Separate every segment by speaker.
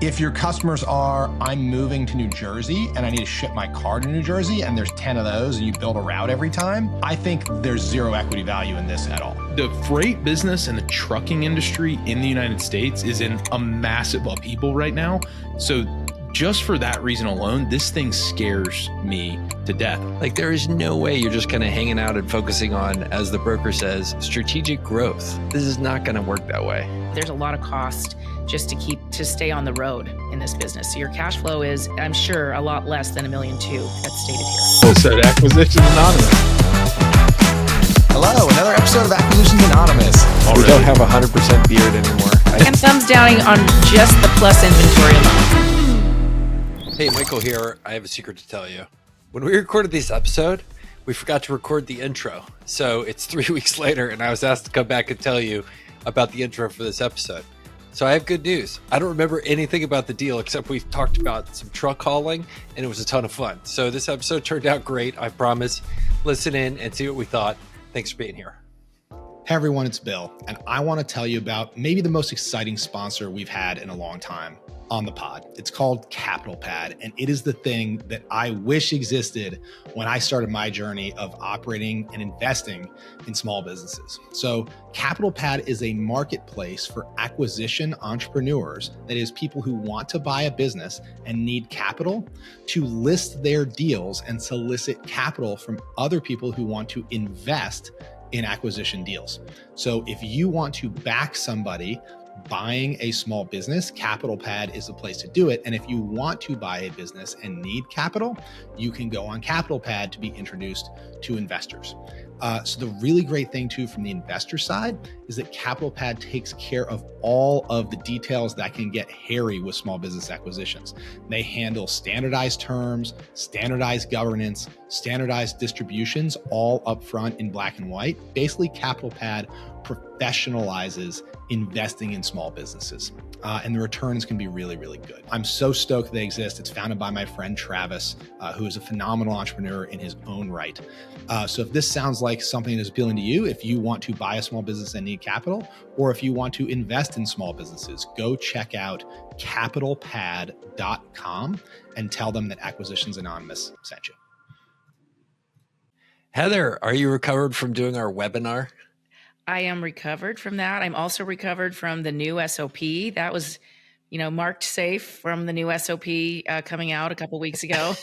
Speaker 1: If your customers are, I'm moving to New Jersey and I need to ship my car to New Jersey, and there's 10 of those and you build a route every time, I think there's zero equity value in this at all.
Speaker 2: The freight business and the trucking industry in the United States is in a massive upheaval right now. So just for that reason alone, this thing scares me to death.
Speaker 3: Like, there is no way you're just kind of hanging out and focusing on, as the broker says, strategic growth. This is not going to work that way.
Speaker 4: There's a lot of cost just to stay on the road in this business. So your cash flow is, I'm sure, a lot less than $1.2 million that's stated here.
Speaker 2: Episode Acquisitions Anonymous.
Speaker 1: Hello, another episode of Acquisitions Anonymous.
Speaker 3: We don't have 100% beard anymore.
Speaker 4: And thumbs downing on just the plus inventory alone.
Speaker 3: Hey, Michael here. I have a secret to tell you. When we recorded this episode, we forgot to record the intro. So it's 3 weeks later, and I was asked to come back and tell you about the intro for this episode. So I have good news. I don't remember anything about the deal except we've talked about some truck hauling, and it was a ton of fun. So this episode turned out great, I promise. Listen in and see what we thought. Thanks for being here.
Speaker 1: Hey everyone, it's Bill, and I want to tell you about maybe the most exciting sponsor we've had in a long time on the pod. It's called Capital Pad, and it is the thing that I wish existed when I started my journey of operating and investing in small businesses. So Capital Pad is a marketplace for acquisition entrepreneurs, that is, people who want to buy a business and need capital to list their deals and solicit capital from other people who want to invest in acquisition deals. So if you want to back somebody buying a small business, Capital Pad is the place to do it. And if you want to buy a business and need capital, you can go on Capital Pad to be introduced to investors. So the really great thing too from the investor side is that Capital Pad takes care of all of the details that can get hairy with small business acquisitions. They handle standardized terms, standardized governance, standardized distributions, all upfront in black and white. Basically, Capital Pad professionalizes investing in small businesses. And the returns can be really, really good. I'm so stoked they exist. It's founded by my friend Travis, who is a phenomenal entrepreneur in his own right. So if this sounds like something that's appealing to you, if you want to buy a small business and need capital, or if you want to invest in small businesses, go check out capitalpad.com and tell them that Acquisitions Anonymous sent you.
Speaker 3: Heather, are you recovered from doing our webinar?
Speaker 4: I am recovered from that. I'm also recovered from the new SOP. That was, marked safe from the new SOP coming out a couple weeks ago.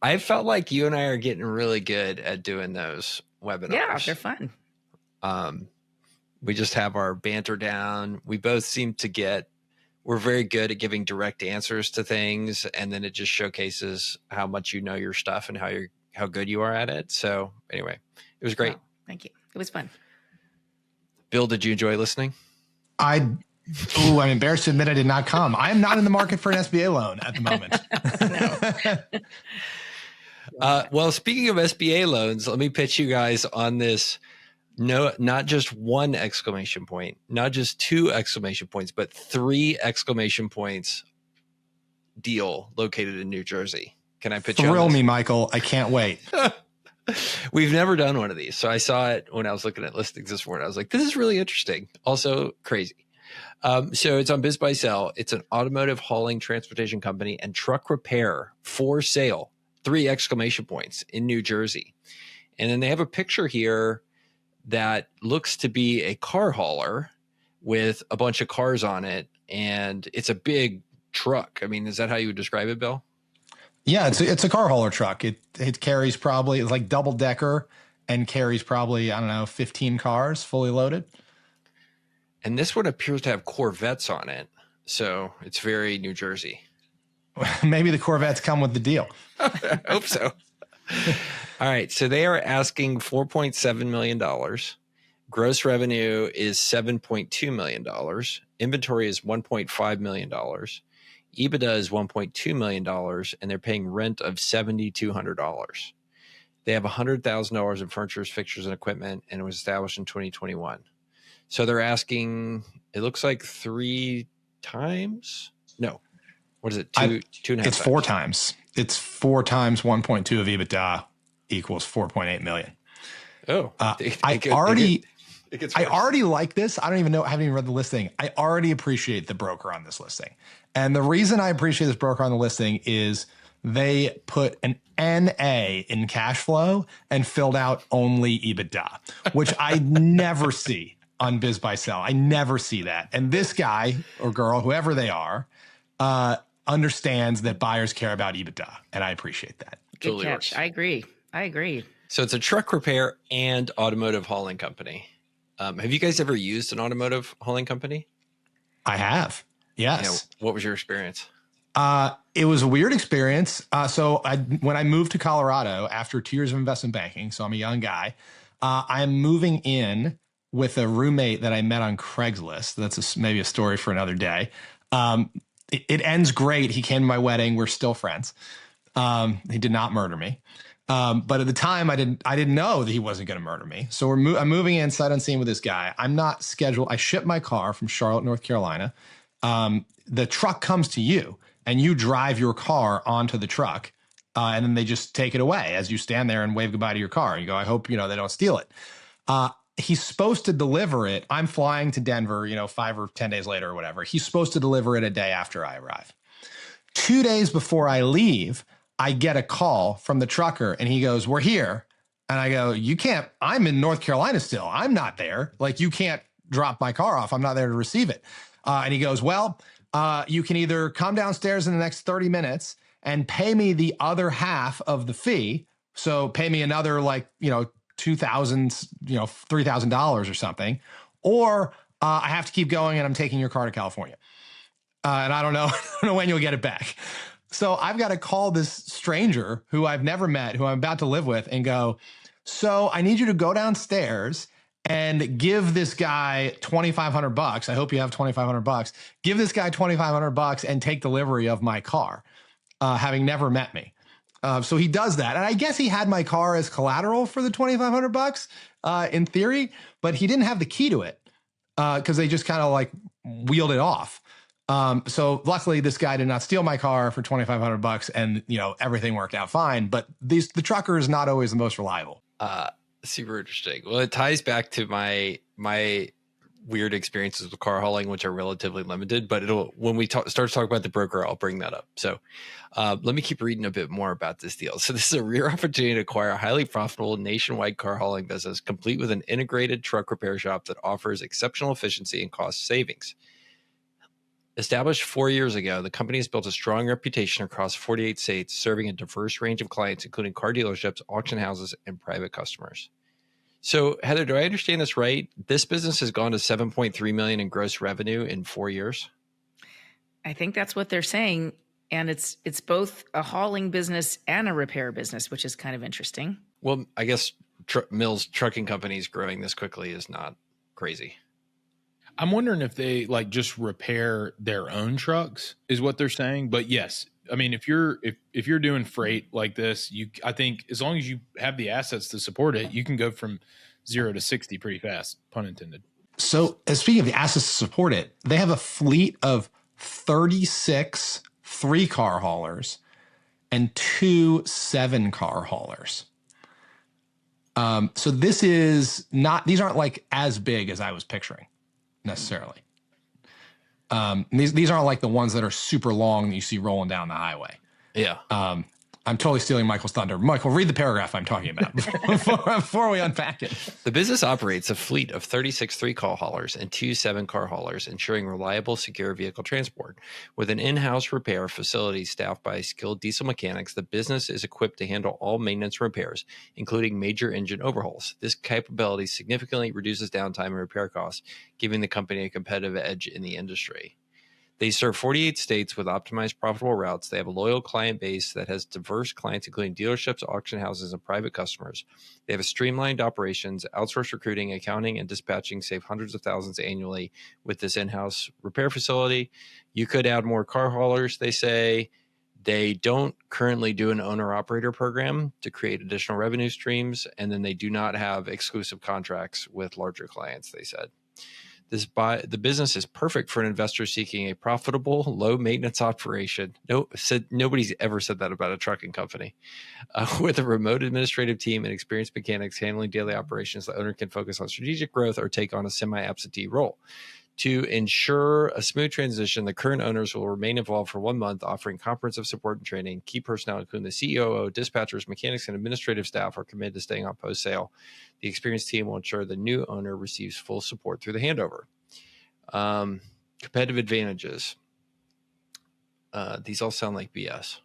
Speaker 3: I felt like you and I are getting really good at doing those webinars.
Speaker 4: Yeah, they're fun.
Speaker 3: We just have our banter down. We both seem to we're very good at giving direct answers to things. And then it just showcases how much you know your stuff and how good you are at it. So anyway, it was great.
Speaker 4: Oh, thank you. It was fun.
Speaker 3: Bill, did you enjoy listening?
Speaker 1: I'm embarrassed to admit I did not come. I am not in the market for an SBA loan at the moment.
Speaker 3: Well, speaking of SBA loans, let me pitch you guys on this. No, not just one exclamation point, not just 2 exclamation points, but 3 exclamation points deal located in New Jersey. Can I pitch you on this?
Speaker 1: Thrill me, Michael. I can't wait.
Speaker 3: We've never done one of these. So I saw it when I was looking at listings this morning. I was like, this is really interesting. Also crazy. So it's on Biz Buy Sell. It's an automotive hauling transportation company and truck repair for sale. 3 exclamation points in New Jersey. And then they have a picture here that looks to be a car hauler with a bunch of cars on it. And it's a big truck. I mean, is that how you would describe it, Bill?
Speaker 1: Yeah, it's a car hauler truck. It carries it's like double decker and carries probably, 15 cars fully loaded.
Speaker 3: And this one appears to have Corvettes on it. So it's very New Jersey.
Speaker 1: Maybe the Corvettes come with the deal.
Speaker 3: I hope so. All right. So they are asking $4.7 million. Gross revenue is $7.2 million. Inventory is $1.5 million. EBITDA is $1.2 million, and they're paying rent of $7,200. They have $100,000 in furniture, fixtures, and equipment, and it was established in 2021. So they're asking, it looks like 3 times? No. What is it? 2.5 times?
Speaker 1: It's 4 times. It's 4 times 1.2 of EBITDA equals 4.8 million.
Speaker 3: Oh, It gets
Speaker 1: I
Speaker 3: worse.
Speaker 1: already like this. I don't even know. I haven't even read the listing. I already appreciate the broker on this listing. And the reason I appreciate this broker on the listing is they put an NA in cash flow and filled out only EBITDA, which I never see on Biz Buy Sell. I never see that. And this guy or girl, whoever they are, understands that buyers care about EBITDA. And I appreciate that.
Speaker 4: Good
Speaker 3: Totally
Speaker 4: catch.
Speaker 3: works.
Speaker 4: I agree.
Speaker 3: So it's a truck repair and automotive hauling company. Have you guys ever used an automotive hauling company?
Speaker 1: I have. Yes.
Speaker 3: What was your experience?
Speaker 1: It was a weird experience. When I moved to Colorado after 2 years of investment banking, so I'm a young guy, I'm moving in with a roommate that I met on Craigslist. That's maybe a story for another day. It ends great. He came to my wedding. We're still friends. He did not murder me. But at the time, I didn't know that he wasn't going to murder me. So I'm moving in sight unseen with this guy. I'm not scheduled. I shipped my car from Charlotte, North Carolina. The truck comes to you and you drive your car onto the truck. And then they just take it away as you stand there and wave goodbye to your car. You go, I hope, they don't steal it. He's supposed to deliver it. I'm flying to Denver, 5 or 10 days later or whatever. He's supposed to deliver it a day after I arrive. 2 days before I leave, I get a call from the trucker and he goes, we're here. And I go, you can't, I'm in North Carolina still. I'm not there. Like, you can't drop my car off. I'm not there to receive it. And he goes, well, you can either come downstairs in the next 30 minutes and pay me the other half of the fee. So pay me another $2,000, $3,000 or something. Or I have to keep going and I'm taking your car to California. And I don't know when you'll get it back. So I've got to call this stranger who I've never met, who I'm about to live with, and go, so I need you to go downstairs and give this guy $2,500. I hope you have $2,500. Give this guy $2,500 and take delivery of my car, having never met me. So he does that. And I guess he had my car as collateral for the $2,500 in theory, but he didn't have the key to it because they just kind of wheeled it off. So luckily this guy did not steal my car for $2,500 and, everything worked out fine. But the trucker is not always the most reliable.
Speaker 3: Super interesting. Well, it ties back to my weird experiences with car hauling, which are relatively limited, but when we start to talk about the broker, I'll bring that up. So let me keep reading a bit more about this deal. So this is a rare opportunity to acquire a highly profitable nationwide car hauling business, complete with an integrated truck repair shop that offers exceptional efficiency and cost savings. Established 4 years ago, the company has built a strong reputation across 48 states, serving a diverse range of clients, including car dealerships, auction houses, and private customers. So, Heather, do I understand this right? This business has gone to $7.3 million in gross revenue in 4 years?
Speaker 4: I think that's what they're saying. And it's both a hauling business and a repair business, which is kind of interesting.
Speaker 3: Well, I guess Mills Trucking Companies growing this quickly is not crazy.
Speaker 2: I'm wondering if they just repair their own trucks is what they're saying. But yes, I mean, if you're doing freight like this, I think as long as you have the assets to support it, you can go from 0 to 60 pretty fast, pun intended.
Speaker 1: So speaking of the assets to support it, they have a fleet of 36 3-car haulers and 2 7-car haulers. So these aren't as big as I was picturing necessarily. These aren't the ones that are super long that you see rolling down the highway.
Speaker 3: Yeah.
Speaker 1: I'm totally stealing Michael's thunder. Michael, read the paragraph I'm talking about before we unpack it.
Speaker 3: The business operates a fleet of 36 3-car haulers and 2 7-car haulers, ensuring reliable, secure vehicle transport. With an in-house repair facility staffed by skilled diesel mechanics, the business is equipped to handle all maintenance repairs, including major engine overhauls. This capability significantly reduces downtime and repair costs, giving the company a competitive edge in the industry. They serve 48 states with optimized profitable routes. They have a loyal client base that has diverse clients, including dealerships, auction houses, and private customers. They have a streamlined operations, outsourced recruiting, accounting, and dispatching save hundreds of thousands annually with this in-house repair facility. You could add more car haulers, they say. They don't currently do an owner-operator program to create additional revenue streams, and then they do not have exclusive contracts with larger clients, they said. The business is perfect for an investor seeking a profitable, low maintenance operation. Nobody's ever said that about a trucking company. With a remote administrative team and experienced mechanics handling daily operations, the owner can focus on strategic growth or take on a semi-absentee role. To ensure a smooth transition, the current owners will remain involved for 1 month, offering comprehensive support and training. Key personnel, including the COO, dispatchers, mechanics, and administrative staff, are committed to staying on post-sale. The experienced team will ensure the new owner receives full support through the handover. Competitive advantages. These all sound like BS.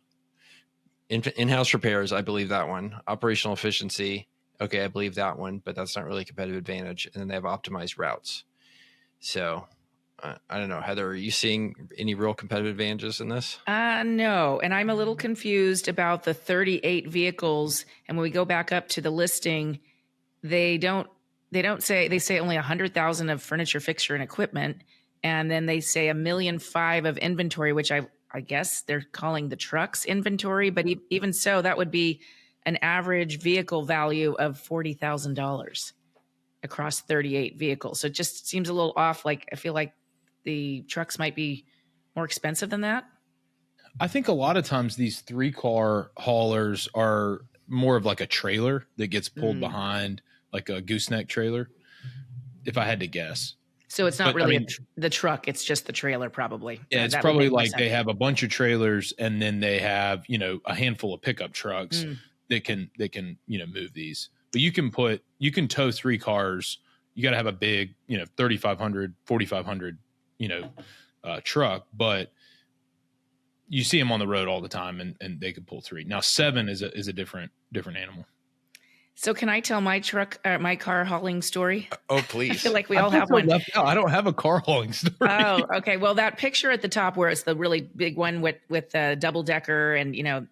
Speaker 3: In-house repairs, I believe that one. Operational efficiency, okay, I believe that one, but that's not really a competitive advantage. And then they have optimized routes. So I don't know, Heather, are you seeing any real competitive advantages in this?
Speaker 4: No. And I'm a little confused about the 38 vehicles. And when we go back up to the listing, they say only 100,000 of furniture, fixture, and equipment. And then they say $1.5 million of inventory, which I guess they're calling the trucks inventory. But even so, that would be an average vehicle value of $40,000 across 38 vehicles. So it just seems a little off. Like, I feel like the trucks might be more expensive than that.
Speaker 2: I think a lot of times these 3-car haulers are more of like a trailer that gets pulled behind, like a gooseneck trailer, if I had to guess.
Speaker 4: So it's not really the truck. It's just the trailer probably.
Speaker 2: Yeah, it's probably like they have a bunch of trailers and then they have, a handful of pickup trucks that can, move these. But you can tow 3 cars. You got to have a big, 3,500, 4,500, truck, but you see them on the road all the time and they could pull 3. Now 7 is a different animal.
Speaker 4: So can I tell my car hauling story?
Speaker 3: Oh, please.
Speaker 4: I feel like we all have one.
Speaker 2: I don't have a car hauling story.
Speaker 4: Oh, okay. Well, that picture at the top where it's the really big one with the double decker and,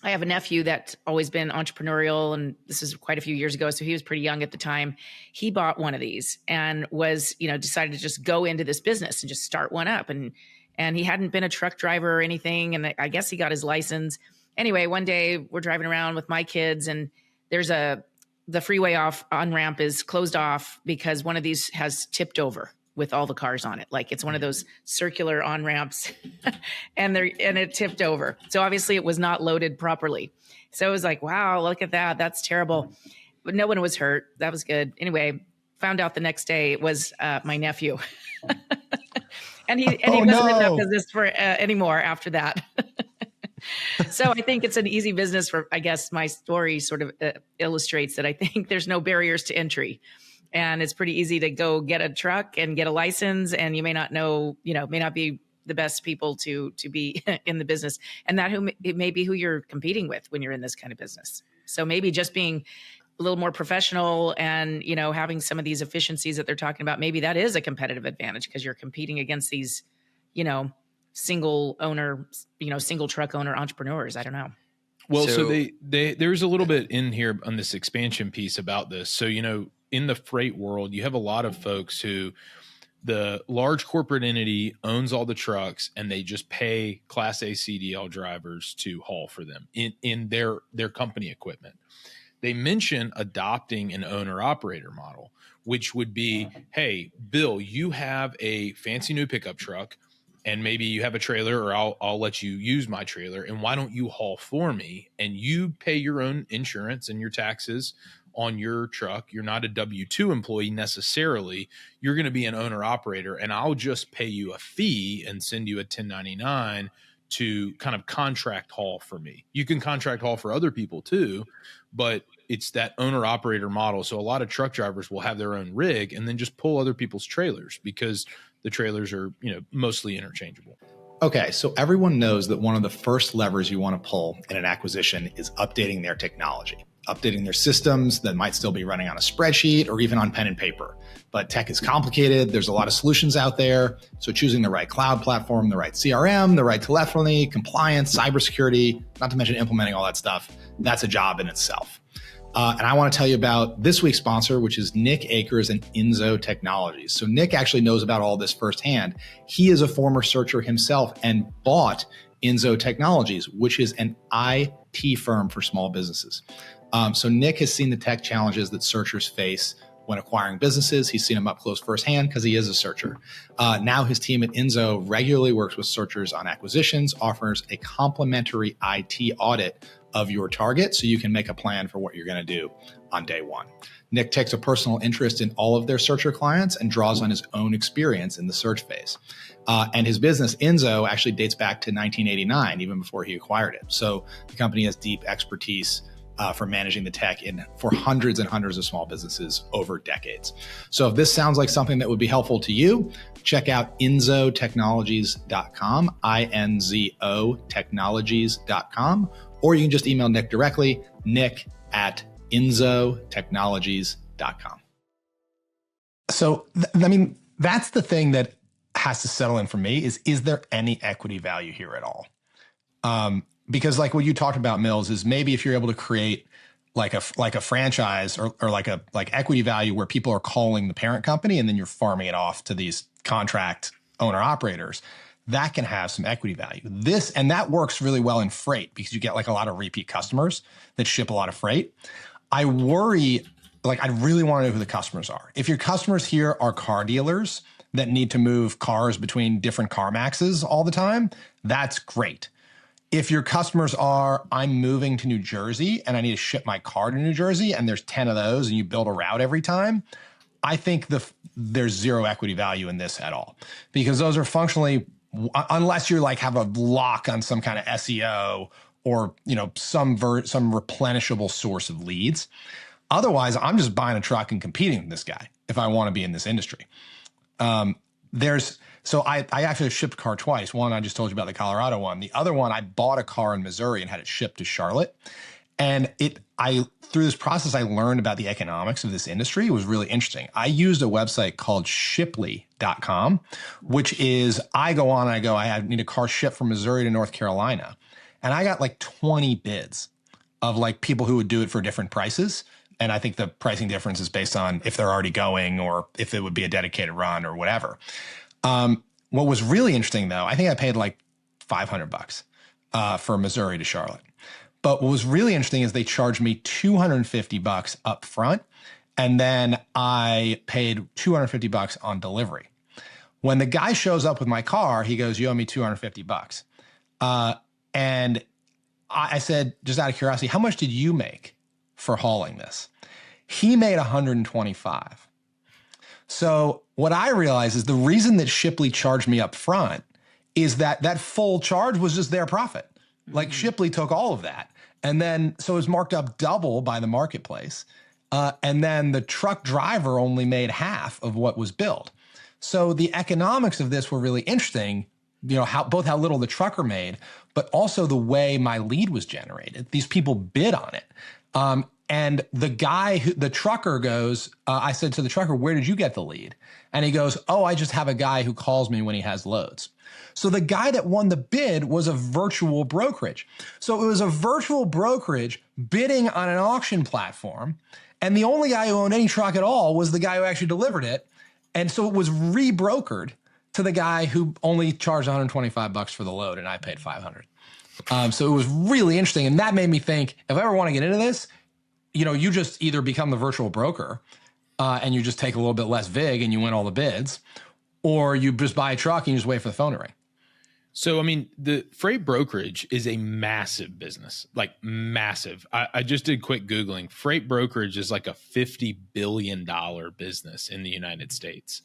Speaker 4: I have a nephew that's always been entrepreneurial, and this is quite a few years ago. So he was pretty young at the time. He bought one of these and was, decided to just go into this business and just start one up. And he hadn't been a truck driver or anything. And I guess he got his license. Anyway, one day we're driving around with my kids and there's the freeway on-ramp is closed off because one of these has tipped over with all the cars on it. Like it's one of those circular on-ramps and it tipped over. So obviously it was not loaded properly. So it was like, wow, look at that. That's terrible. But no one was hurt. That was good. Anyway, found out the next day it was my nephew. and he wasn't in that business for anymore after that. So I think it's an easy business for, I guess my story sort of illustrates that I think there's no barriers to entry. And it's pretty easy to go get a truck and get a license. And you may not know, may not be the best people to be in the business. And it may be who you're competing with when you're in this kind of business. So maybe just being a little more professional and, having some of these efficiencies that they're talking about, maybe that is a competitive advantage because you're competing against these, single owner, single truck owner entrepreneurs. I don't know.
Speaker 2: Well, so there's a little bit in here on this expansion piece about this. So, in the freight world, you have a lot of folks who the large corporate entity owns all the trucks and they just pay Class A CDL drivers to haul for them in their company equipment. They mention adopting an owner operator model, which would be, hey, Bill, you have a fancy new pickup truck and maybe you have a trailer or I'll let you use my trailer. And why don't you haul for me and you pay your own insurance and your taxes on your truck. You're not a W-2 employee necessarily. You're going to be an owner operator and I'll just pay you a fee and send you a 1099 to kind of contract haul for me. You can contract haul for other people too, but it's that owner operator model. So a lot of truck drivers will have their own rig and then just pull other people's trailers because the trailers are, mostly interchangeable.
Speaker 1: Okay, so everyone knows that one of the first levers you want to pull in an acquisition is updating their technology, updating their systems that might still be running on a spreadsheet or even on pen and paper. But tech is complicated. There's a lot of solutions out there. So choosing the right cloud platform, the right CRM, the right telephony, compliance, cybersecurity, not to mention implementing all that stuff, that's a job in itself. And I want to tell you about this week's sponsor, which is Nick Akers and Inzo Technologies. So Nick actually knows about all this firsthand. He is a former searcher himself and bought Inzo Technologies, which is an IT firm for small businesses. So Nick has seen the tech challenges that searchers face when acquiring businesses. He's seen them up close firsthand because he is a searcher. Now his team at Inzo regularly works with searchers on acquisitions, offers a complimentary IT audit of your target so you can make a plan for what you're going to do on day one. Nick takes a personal interest in all of their searcher clients and draws on his own experience in the search phase. And his business, Inzo, actually dates back to 1989, even before he acquired it. So the company has deep expertise for managing the tech for hundreds and hundreds of small businesses over decades. So if this sounds like something that would be helpful to you, check out inzotechnologies.com, INZO technologies.com, or you can just email Nick directly, nick@inzotechnologies.com.
Speaker 5: So, I mean, that's the thing that has to settle in for me is there any equity value here at all? Because like what you talked about, Mills, is maybe if you're able to create like a franchise or like equity value where people are calling the parent company and then you're farming it off to these contract owner operators, that can have some equity value. And that works really well in freight because you get like a lot of repeat customers that ship a lot of freight. I worry, like I really want to know who the customers are. If your customers here are car dealers that need to move cars between different CarMaxes all the time, that's great. If your customers are, I'm moving to New Jersey and I need to ship my car to New Jersey and there's 10 of those and you build a route every time, I think there's zero equity value in this at all because those are functionally, unless you're like have a lock on some kind of SEO or, you know, some replenishable source of leads. Otherwise, I'm just buying a truck and competing with this guy if I want to be in this industry. So I actually shipped a car twice. One, I just told you about the Colorado one. The other one, I bought a car in Missouri and had it shipped to Charlotte. And through this process, I learned about the economics of this industry. It was really interesting. I used a website called Shipley.com, which is I need a car shipped from Missouri to North Carolina. And I got like 20 bids of like people who would do it for different prices. And I think the pricing difference is based on if they're already going or if it would be a dedicated run or whatever. What was really interesting though, I think I paid like $500 for Missouri to Charlotte. But what was really interesting is they charged me $250 up front. And then I paid $250 on delivery. When the guy shows up with my car, he goes, "You owe me $250. And I said, just out of curiosity, how much did you make for hauling this? He made $125. So what I realized is the reason that Shipley charged me up front is that full charge was just their profit. Like Shipley took all of that. And then, so it was marked up double by the marketplace. And then the truck driver only made half of what was billed. So the economics of this were really interesting, you know, how little the trucker made, but also the way my lead was generated. These people bid on it. And the trucker goes, I said to the trucker, "Where did you get the lead?" And he goes, "Oh, I just have a guy who calls me when he has loads." So the guy that won the bid was a virtual brokerage. So it was a virtual brokerage bidding on an auction platform. And the only guy who owned any truck at all was the guy who actually delivered it. And so it was rebrokered to the guy who only charged $125 for the load and I paid $500. So it was really interesting. And that made me think, if I ever want to get into this, you know, you just either become the virtual broker and you just take a little bit less vig and you win all the bids, or you just buy a truck and you just wait for the phone to ring.
Speaker 2: So, I mean, the freight brokerage is a massive business, like massive. I just did quick Googling. Freight brokerage is like a $50 billion business in the United States.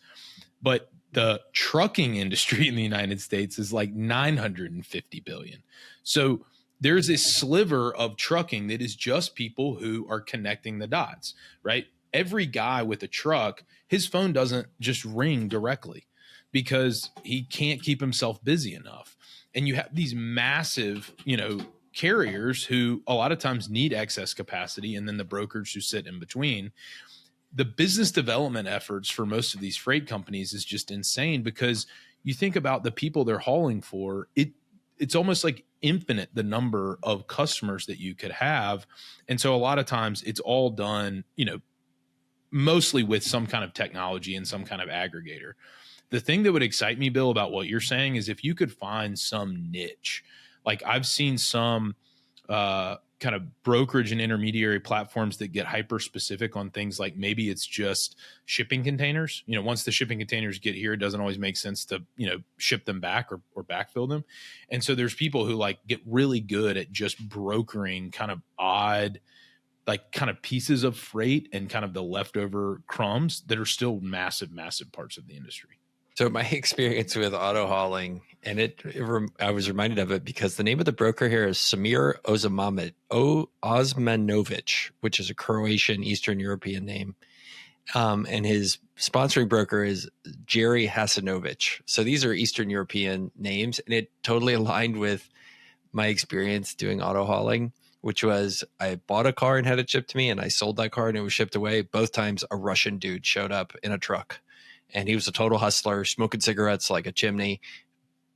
Speaker 2: But the trucking industry in the United States is like $950 billion. So there's a sliver of trucking that is just people who are connecting the dots, right? Every guy with a truck, his phone doesn't just ring directly because he can't keep himself busy enough. And you have these massive, you know, carriers who a lot of times need excess capacity, and then the brokers who sit in between. The business development efforts for most of these freight companies is just insane, because you think about the people they're hauling for, it's almost like infinite, the number of customers that you could have. And so a lot of times it's all done, you know, mostly with some kind of technology and some kind of aggregator. The thing that would excite me, Bill, about what you're saying is if you could find some niche. Like I've seen some kind of brokerage and intermediary platforms that get hyper specific on things like maybe it's just shipping containers. Once the shipping containers get here, it doesn't always make sense to, ship them back or backfill them. And so there's people who like get really good at just brokering kind of odd, like kind of pieces of freight and kind of the leftover crumbs that are still massive, massive parts of the industry.
Speaker 3: So my experience with auto hauling, and I was reminded of it because the name of the broker here is Samir Osmanovic, which is a Croatian Eastern European name. And his sponsoring broker is Jerry Hasanovic. So these are Eastern European names, and it totally aligned with my experience doing auto hauling, which was I bought a car and had it shipped to me, and I sold that car and it was shipped away. Both times a Russian dude showed up in a truck. And he was a total hustler, smoking cigarettes like a chimney,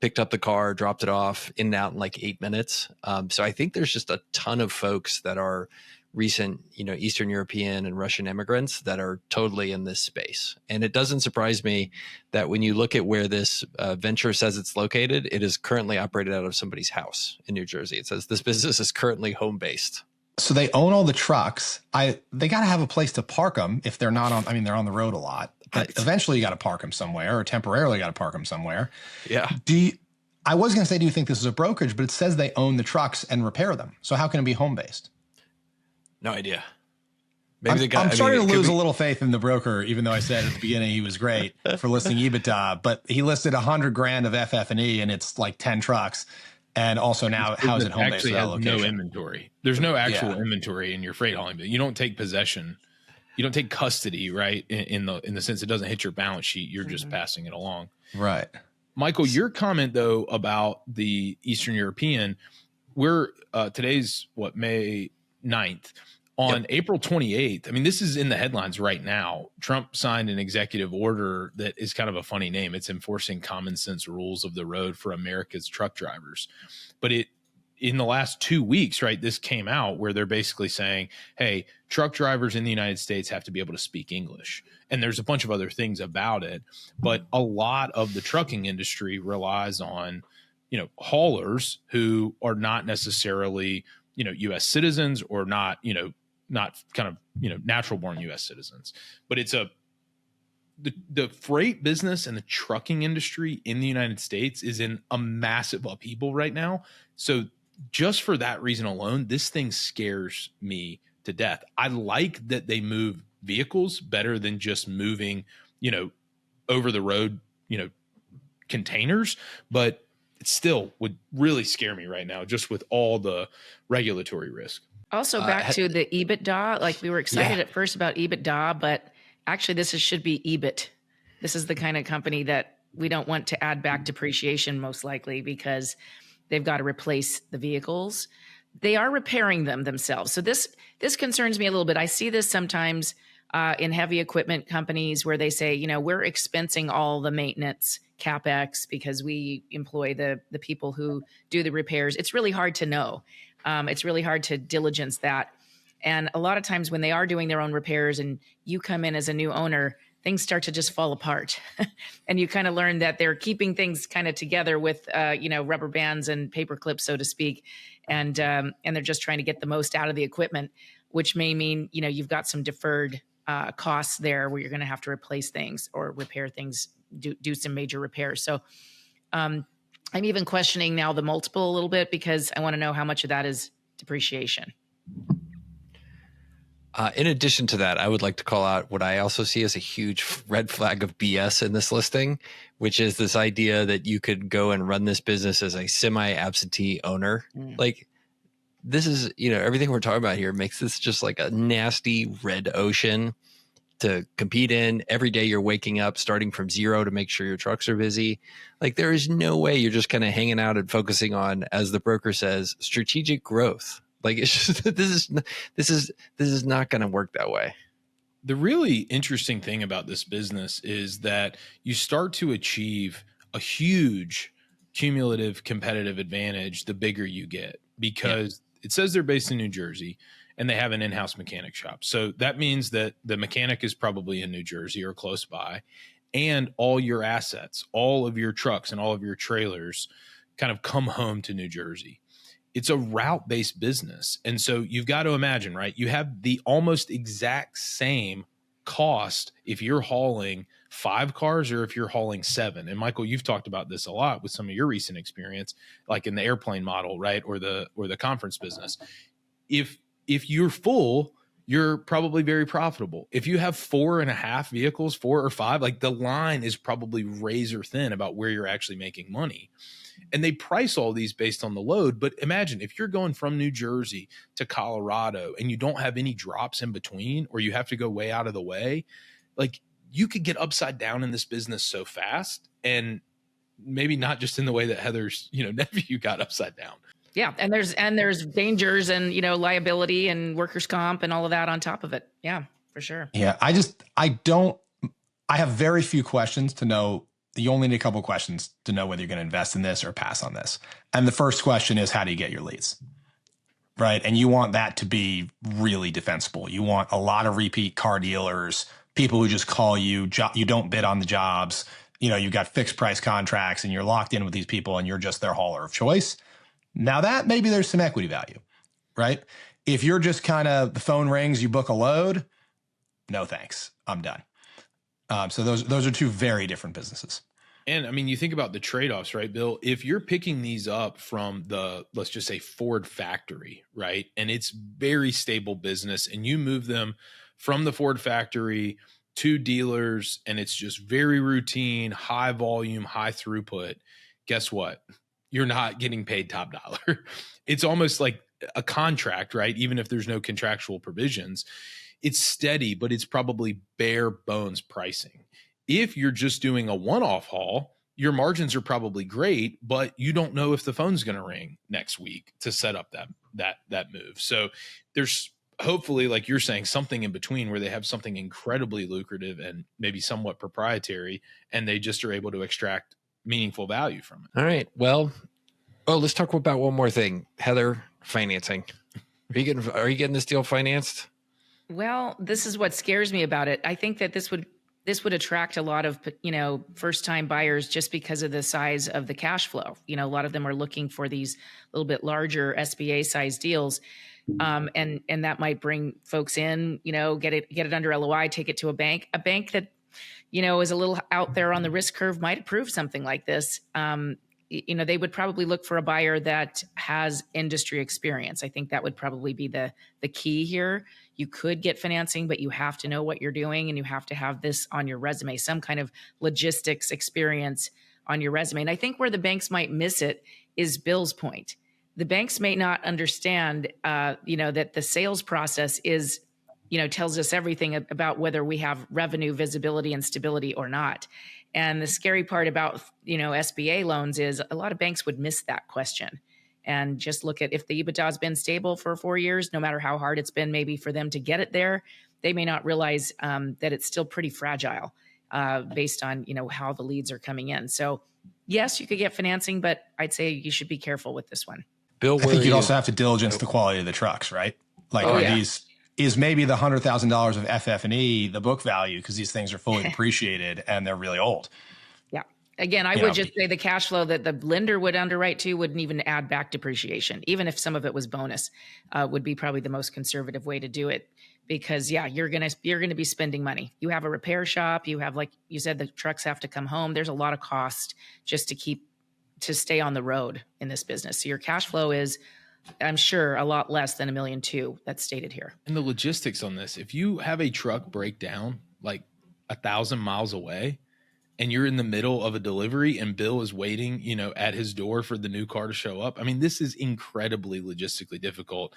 Speaker 3: picked up the car, dropped it off, in and out in like 8 minutes. So I think there's just a ton of folks that are recent, Eastern European and Russian immigrants that are totally in this space. And it doesn't surprise me that when you look at where this venture says it's located, it is currently operated out of somebody's house in New Jersey. It says this business is currently home-based.
Speaker 5: So they own all the trucks. They got to have a place to park them if they're not on. I mean, they're on the road a lot, but
Speaker 3: Right.
Speaker 5: Eventually you got to park them somewhere, or temporarily got to park them somewhere.
Speaker 3: Yeah.
Speaker 5: I was going to say, do you think this is a brokerage? But it says they own the trucks and repair them. So how can it be home based?
Speaker 3: No idea.
Speaker 5: I'm starting to lose a little faith in the broker, even though I said at the beginning he was great for listing EBITDA, but he listed $100,000 of FF&E and it's like 10 trucks. And also now, how is it home based?
Speaker 2: Actually has no inventory. There's no actual inventory in your freight hauling, but you don't take possession. You don't take custody, right? In the sense it doesn't hit your balance sheet. You're just passing it along.
Speaker 5: Right.
Speaker 2: Michael, your comment though about the Eastern European, today's May 9th. On April 28th, I mean, this is in the headlines right now. Trump signed an executive order that is kind of a funny name. It's enforcing common sense rules of the road for America's truck drivers. But in the last 2 weeks, right, this came out where they're basically saying, hey, truck drivers in the United States have to be able to speak English. And there's a bunch of other things about it. But a lot of the trucking industry relies on, haulers who are not necessarily, U.S. citizens or not kind of, natural born U.S. citizens. But it's the freight business and the trucking industry in the United States is in a massive upheaval right now. So just for that reason alone, this thing scares me to death. I like that they move vehicles better than just moving, over the road, containers, but it still would really scare me right now, just with all the regulatory risk.
Speaker 4: Also, back to the EBITDA, like we were excited at first about EBITDA, but actually this should be EBIT. This is the kind of company that we don't want to add back depreciation most likely because they've got to replace the vehicles. They are repairing them themselves. So this concerns me a little bit. I see this sometimes in heavy equipment companies where they say, we're expensing all the maintenance CapEx because we employ the people who do the repairs. It's really hard to know. It's really hard to diligence that. And a lot of times when they are doing their own repairs and you come in as a new owner, things start to just fall apart. And you kind of learn that they're keeping things kind of together with, rubber bands and paper clips, so to speak. And they're just trying to get the most out of the equipment, which may mean, you've got some deferred costs there where you're going to have to replace things or repair things, do some major repairs. So, I'm even questioning now the multiple a little bit because I want to know how much of that is depreciation.
Speaker 3: In addition to that, I would like to call out what I also see as a huge red flag of BS in this listing, which is this idea that you could go and run this business as a semi-absentee owner. Like this is, everything we're talking about here makes this just like a nasty red ocean to compete in. Every day you're waking up, starting from zero to make sure your trucks are busy. Like there is no way you're just kind of hanging out and focusing on, as the broker says, strategic growth. Like it's just, this is not going to work that way.
Speaker 2: The really interesting thing about this business is that you start to achieve a huge cumulative competitive advantage the bigger you get, because it says they're based in New Jersey and they have an in-house mechanic shop. So that means that the mechanic is probably in New Jersey or close by, and all your assets, all of your trucks and all of your trailers kind of come home to New Jersey. it's a route-based business. And so you've got to imagine, right? You have the almost exact same cost if you're hauling 5 cars or if you're hauling 7. And Michael, you've talked about this a lot with some of your recent experience, like in the airplane model, right? Or the conference business. If you're full, you're probably very profitable. If you have 4.5 vehicles, 4 or 5, like the line is probably razor thin about where you're actually making money. And they price all these based on the load. But imagine if you're going from New Jersey to Colorado and you don't have any drops in between, or you have to go way out of the way, like you could get upside down in this business so fast, and maybe not just in the way that Heather's, nephew got upside down.
Speaker 4: Yeah. And there's dangers and, liability and workers' comp and all of that on top of it. Yeah, for sure.
Speaker 5: Yeah. I have very few questions to know. You only need a couple of questions to know whether you're going to invest in this or pass on this. And the first question is, how do you get your leads? Right. And you want that to be really defensible. You want a lot of repeat car dealers, people who just call you, you don't bid on the jobs. You've got fixed price contracts and you're locked in with these people and you're just their hauler of choice. Now that maybe there's some equity value, right? If you're just kind of, the phone rings, you book a load, no thanks, I'm done. So those are two very different businesses.
Speaker 2: And I mean, you think about the trade-offs, right, Bill? If you're picking these up from the, let's just say Ford factory, right? And it's very stable business, and you move them from the Ford factory to dealers, and it's just very routine, high volume, high throughput. Guess what? You're not getting paid top dollar. It's almost like a contract, right? Even if there's no contractual provisions, it's steady, but it's probably bare bones pricing. If you're just doing a one-off haul, your margins are probably great, but you don't know if the phone's going to ring next week to set up that move. So there's hopefully, like you're saying, something in between where they have something incredibly lucrative and maybe somewhat proprietary, and they just are able to extract meaningful value from it.
Speaker 3: All right. Well, let's talk about one more thing. Heather, financing. Are you getting this deal financed?
Speaker 4: Well, this is what scares me about it. I think that this would attract a lot of, first-time buyers just because of the size of the cash flow. A lot of them are looking for these little bit larger SBA size deals. And that might bring folks in, get it under LOI, take it to a bank that, is a little out there on the risk curve, might approve something like this. They would probably look for a buyer that has industry experience. I think that would probably be the key here. You could get financing, but you have to know what you're doing, and you have to have this on your resume, some kind of logistics experience on your resume. And I think where the banks might miss it is Bill's point. The banks may not understand, that the sales process is, tells us everything about whether we have revenue visibility and stability or not. And the scary part about, SBA loans is a lot of banks would miss that question and just look at if the EBITDA has been stable for 4 years, no matter how hard it's been maybe for them to get it there, they may not realize that it's still pretty fragile based on, how the leads are coming in. So yes, you could get financing, but I'd say you should be careful with this one.
Speaker 3: Bill,
Speaker 5: I think you'd also have to diligence the quality of the trucks, right? Like these, is maybe the $100,000 of FF&E the book value, because these things are fully depreciated and they're really old.
Speaker 4: Yeah. Again, I would just say the cash flow that the lender would underwrite to wouldn't even add back depreciation, even if some of it was bonus, would be probably the most conservative way to do it. Because you're gonna be spending money. You have a repair shop. You have, like you said, the trucks have to come home. There's a lot of cost just to stay on the road in this business. So your cash flow is, I'm sure, a lot less than $1.2 million that's stated here.
Speaker 2: And the logistics on this, if you have a truck break down like 1,000 miles away and you're in the middle of a delivery and Bill is waiting, at his door for the new car to show up. I mean, this is incredibly logistically difficult,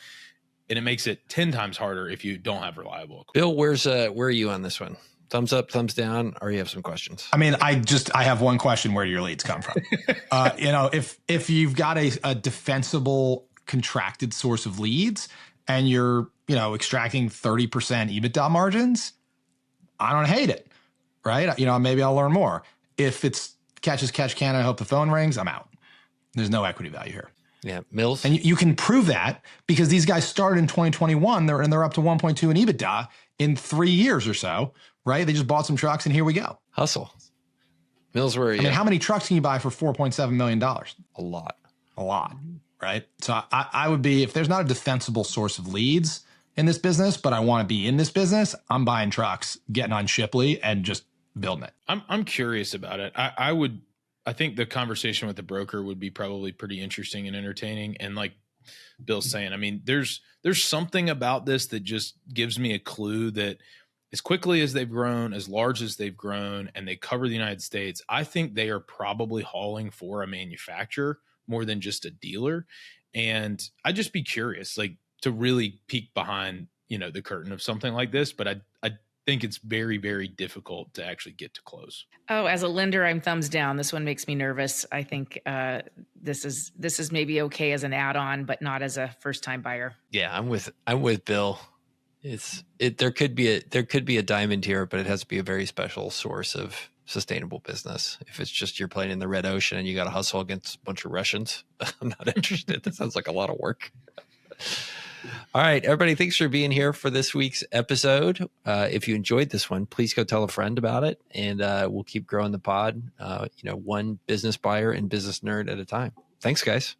Speaker 2: and it makes it 10 times harder if you don't have reliable equipment.
Speaker 3: Bill, where are you on this one? Thumbs up, thumbs down, or you have some questions?
Speaker 5: I mean, I have one question. Where do your leads come from? If you've got a defensible contracted source of leads and you're, extracting 30% EBITDA margins, I don't hate it, right? Maybe I'll learn more. If it's catch can, I hope the phone rings, I'm out. There's no equity value here.
Speaker 3: Yeah, Mills.
Speaker 5: And you can prove that because these guys started in 2021, they're up to 1.2 in EBITDA in 3 years or so, right? They just bought some trucks and here we go.
Speaker 3: Hustle. Mills, where are you?
Speaker 5: I mean, how many trucks can you buy for $4.7 million?
Speaker 3: A lot.
Speaker 5: right? So I would be, if there's not a defensible source of leads in this business, but I want to be in this business, I'm buying trucks, getting on Shipley and just building it.
Speaker 2: I'm curious about it. I think the conversation with the broker would be probably pretty interesting and entertaining. And like Bill's saying, I mean, there's something about this that just gives me a clue that as quickly as they've grown, as large as they've grown, and they cover the United States, I think they are probably hauling for a manufacturer more than just a dealer. And I'd just be curious, like, to really peek behind, the curtain of something like this. But I think it's very, very difficult to actually get to close.
Speaker 4: Oh, as a lender, I'm thumbs down. This one makes me nervous. I think this is maybe okay as an add-on, but not as a first-time buyer.
Speaker 3: Yeah, I'm with Bill. There could be a diamond here, but it has to be a very special source of sustainable business. If it's just you're playing in the red ocean and you got to hustle against a bunch of Russians, I'm not interested. That sounds like a lot of work. All right, everybody, thanks for being here for this week's episode. If you enjoyed this one, please go tell a friend about it, and we'll keep growing the pod, one business buyer and business nerd at a time. Thanks, guys.